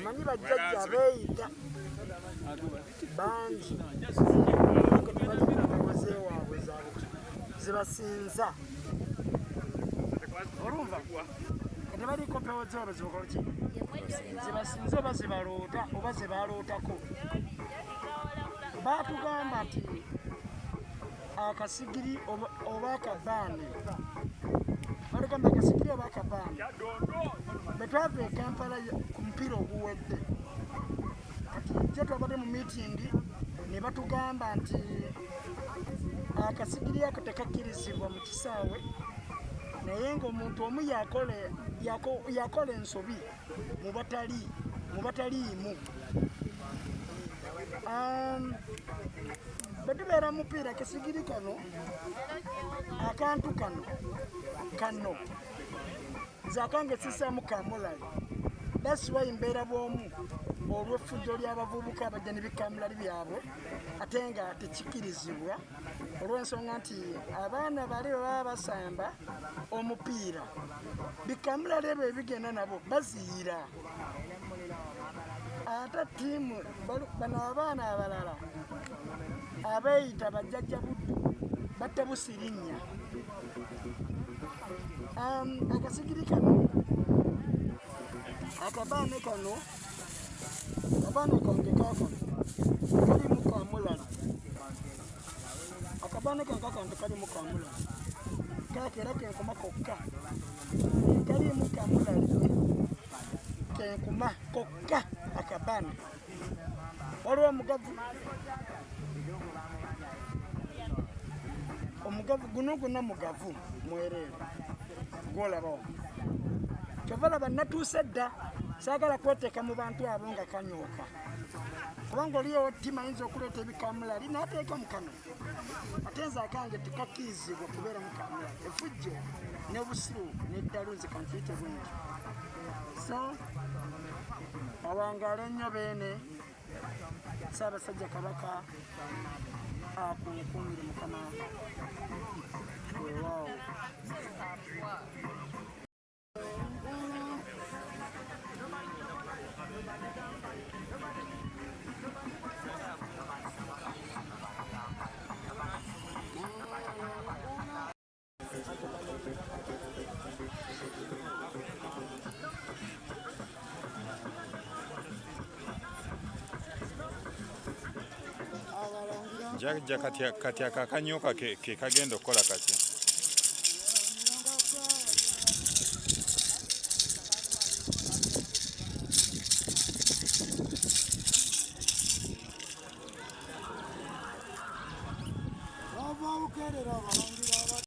Manyi bajjajja beeyita bangi babaze waabwe zebasinza olumva tebaliko mpewo zaabwe zibakolo ki zebasinza oba zebaloota oba zebalootako. Baatugamba nti akasigiri oba akabaane batugamba akasigiri oba akabaane bwe twava e Kampala ku mupiira oguwedde kati kye twabadde mu miitingi ne batugamba nti akasigiri ako tekakkirizibwa mu kisaawe naye ng'omuntu omu yakola ensobi mu bataliimu. Bwe tubeera mu mupiira akasigiri kano akantu kano nze akange sisaamu kamulali. That's why mbeera bw'omu olw'effujjo ly'abavubuka abajja n'ebikamulali byabwe ate nga tekikkirizibwa olw'ensonga nti abaana bali baba basamba omupiira bikamulali ebyo ebigenda nabo baziira. Ate ttiimu bano abaana abalala abeeyita bajjajja buddu batta busirinya. Akasigiri kano akabaane kano akabaane kange kaakano kalimu kamulali. Akabaane kange kaakano tekalimu kamulali kaako era kenkuma kokka kalimu kamulali kenkuma kokka akabaane. Waliwo omugavu guno mugavu mwereere gwolabawo kyova laba natuuse dda saagala kweteeka mu bantu abo nga kanyooka kubanga oliyo ttiimu ayinza okuleeta ebikamulali n'ateeka mu kano ate nze akange tekakkirizibwa kubeera mu kamulali. Effujjo n'obusiru n'eddalu nze kankiyite bwingi. So awangaale nnyo beene Ssaabasajja Kabaka akunkumire Mukama weewaawo. Jajja kati akakanyooka ke kagenda okukola kati. Bava bukerera abalangira